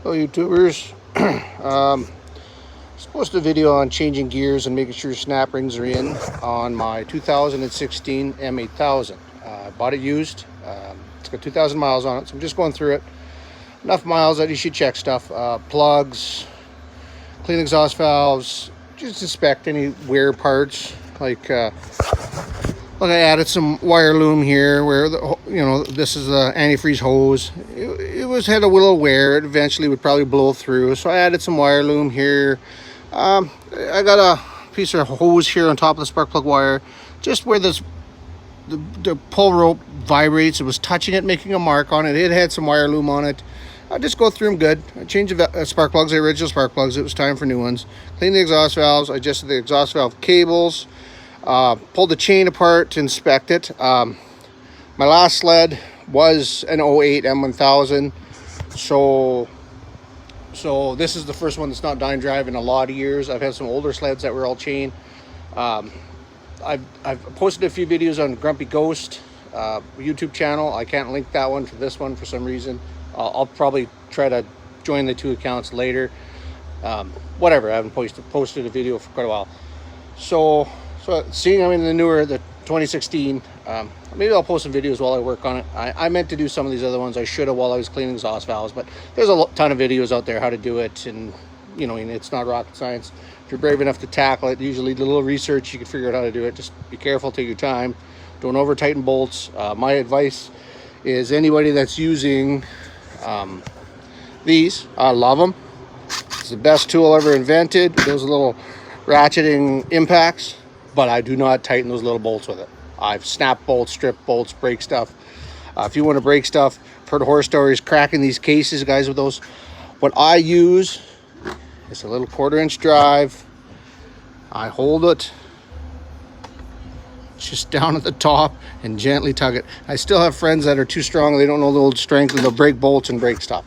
Hello YouTubers. Posted a video on changing gears and making sure snap rings are in on my 2016 M8000. I bought it used. It's got 2,000 miles on it, so I'm just going through it. Enough miles that you should check stuff. Plugs, clean exhaust valves, just inspect any wear parts. Like I added some wire loom here where this is the antifreeze hose. It had a little wear. It eventually would probably blow through, so I added some wire loom here. I got a piece of hose here on top of the spark plug wire, just where the pull rope vibrates. It was touching it, making a mark on it. It had some wire loom on it. I just go through them good. I changed the spark plugs, the original spark plugs. It was time for new ones. Cleaned the exhaust valves. I adjusted the exhaust valve cables. Pulled the chain apart to inspect it. My last sled was an 08 M1000, so this is the first one that's not dying drive in a lot of years. I've had some older sleds that were all chain. I've posted a few videos on Grumpyghost YouTube channel. I can't link that one to this one for some reason. I'll probably try to join the two accounts later. Whatever, I haven't posted a video for quite a while. So seeing I'm in the 2016, maybe I'll post some videos while I work on it. I meant to do some of these other ones. I should have while I was cleaning exhaust valves, but there's a ton of videos out there how to do it, and it's not rocket science. If you're brave enough to tackle it, usually do a little research, you can figure out how to do it. Just be careful, take your time, don't over tighten bolts. My advice is anybody that's using these, I love them. It's the best tool ever invented. Those little ratcheting impacts, but I do not tighten those little bolts with it. I've snapped bolts, stripped bolts, break stuff. If you want to break stuff, I've heard horror stories cracking these cases, guys, with those. What I use is a little 1/4-inch drive. I hold it just down at the top and gently tug it. I still have friends that are too strong. They don't know the old strength, and they'll break bolts and break stuff.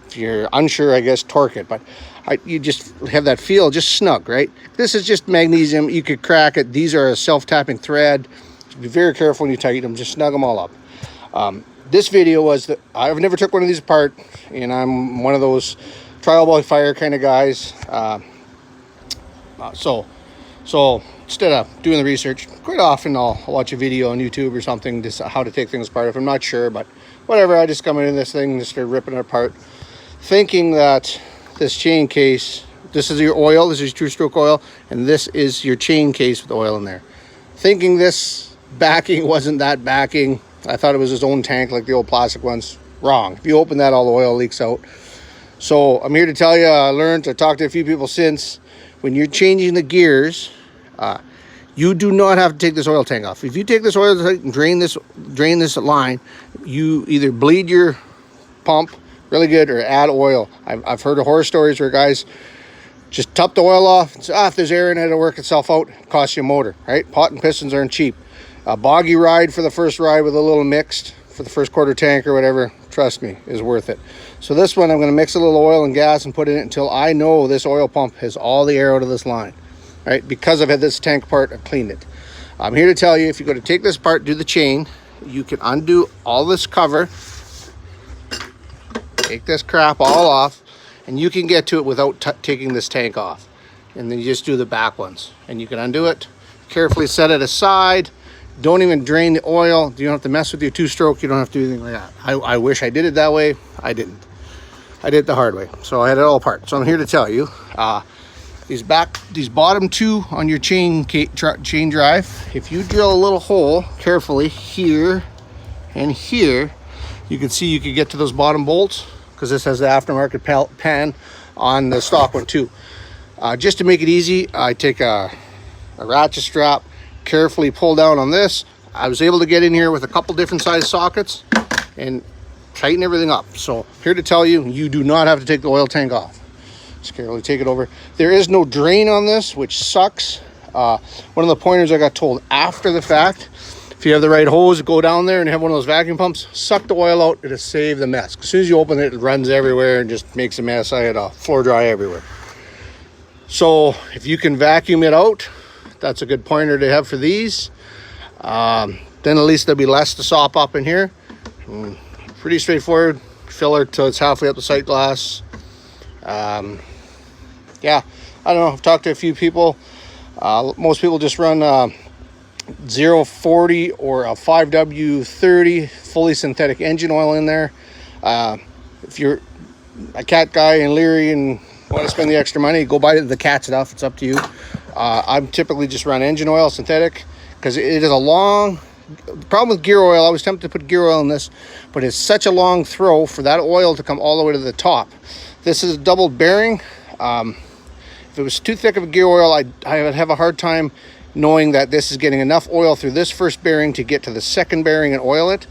If you're unsure, I guess, torque it. But you just have that feel, just snug, right? This is just magnesium. You could crack it. These are a self-tapping thread. So be very careful when you tighten them. Just snug them all up. This video was that I've never took one of these apart, and I'm one of those trial by fire kind of guys. So instead of doing the research, quite often I'll watch a video on YouTube or something, just how to take things apart if I'm not sure. But whatever, I just come into this thing and just start ripping it apart, thinking that this chain case, this is your oil, this is your two-stroke oil, and this is your chain case with oil in there. Thinking this backing wasn't that backing. I thought it was its own tank like the old plastic ones. Wrong. If you open that, all the oil leaks out. So I'm here to tell you, I talked to a few people since, when you're changing the gears, you do not have to take this oil tank off. If you take this oil tank and drain this line, you either bleed your pump really good or add oil. I've heard of horror stories where guys just top the oil off and say, if there's air in it, it'll work itself out. It costs you a motor, right? Pot and pistons aren't cheap. A boggy ride for the first ride with a little mixed for the first 1/4 tank or whatever, trust me, is worth it. So this one, I'm going to mix a little oil and gas and put it in until I know this oil pump has all the air out of this line, right? Because I've had this tank apart, I've cleaned it. I'm here to tell you, if you're going to take this apart, do the chain, you can undo all this cover, take this crap all off, and you can get to it without taking this tank off. And then you just do the back ones, and you can undo it, carefully set it aside. Don't even drain the oil. You don't have to mess with your two-stroke. You don't have to do anything like that. I wish I did it that way. I didn't. I did it the hard way. So I had it all apart. So I'm here to tell you, these bottom two on your chain drive, if you drill a little hole carefully here and here, you can see you can get to those bottom bolts, because this has the aftermarket pan on the stock one too. Just to make it easy, I take a ratchet strap, carefully pull down on this. I was able to get in here with a couple different size sockets and tighten everything up. So here to tell you, you do not have to take the oil tank off. Just carefully take it over. There is no drain on this, which sucks. One of the pointers I got told after the fact, if you have the right hose, go down there and have one of those vacuum pumps, suck the oil out, it'll save the mess. As soon as you open it, it runs everywhere and just makes a mess. I had a floor dry everywhere. So if you can vacuum it out, that's a good pointer to have for these. Then at least there'll be less to sop up in here. Pretty straightforward. Fill it till it's halfway up the sight glass. Yeah, I don't know. I've talked to a few people. Most people just run 040 or a 5W30 fully synthetic engine oil in there. If you're a cat guy and leery and want to spend the extra money, go buy the cat stuff. It's up to you. I'm typically just run engine oil synthetic because it is a long. The problem with gear oil, I was tempted to put gear oil in this, but it's such a long throw for that oil to come all the way to the top. This is a doubled bearing. If it was too thick of a gear oil, I would have a hard time knowing that this is getting enough oil through this first bearing to get to the second bearing and oil it.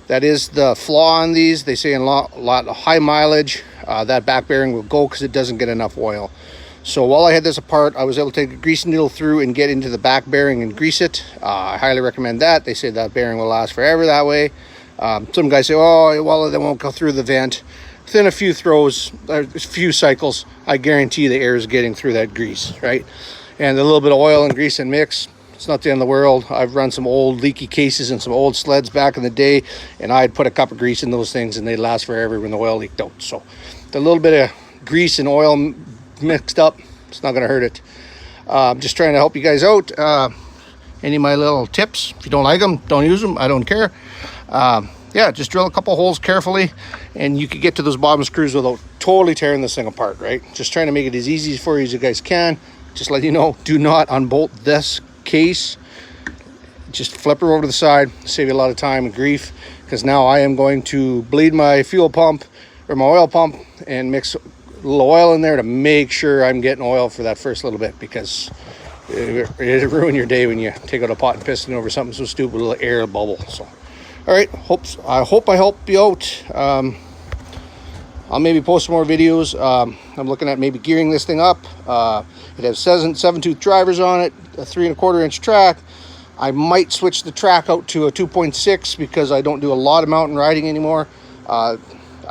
That is the flaw on these. They say in a lot of high mileage, that back bearing will go because it doesn't get enough oil. So while I had this apart, I was able to take a grease needle through and get into the back bearing and grease it. I highly recommend that. They say that bearing will last forever that way. Some guys say, oh, well, they won't go through the vent. Within a few throws, a few cycles, I guarantee the air is getting through that grease, right? And a little bit of oil and grease and mix, it's not the end of the world. I've run some old leaky cases and some old sleds back in the day, and I'd put a cup of grease in those things and they'd last forever when the oil leaked out. So the little bit of grease and oil mixed up, it's not going to hurt it. I'm just trying to help you guys out. Any of my little tips, if you don't like them, don't use them. I don't care. Yeah, just drill a couple holes carefully and you can get to those bottom screws without totally tearing this thing apart, right? Just trying to make it as easy for you as you guys can. Just let you know, do not unbolt this case. Just flip her over to the side, save you a lot of time and grief, because now I am going to bleed my fuel pump or my oil pump and mix a little oil in there to make sure I'm getting oil for that first little bit, because it'll ruin your day when you take out a pot and piston over something so stupid, a little air bubble. So all right, I hope I help you out. I'll maybe post some more videos. I'm looking at maybe gearing this thing up. It has 7-tooth drivers on it, a 3 1/4 inch track. I might switch the track out to a 2.6 because I don't do a lot of mountain riding anymore. I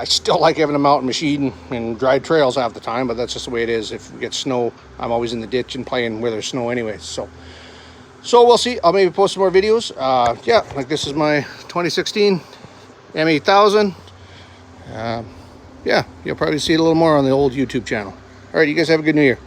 still like having a mountain machine and dry trails half the time, but that's just the way it is. If we get snow, I'm always in the ditch and playing where there's snow anyway. So we'll see. I'll maybe post some more videos. Yeah, like this is my 2016 M8000. Yeah, you'll probably see it a little more on the old YouTube channel. All right, you guys have a good New Year.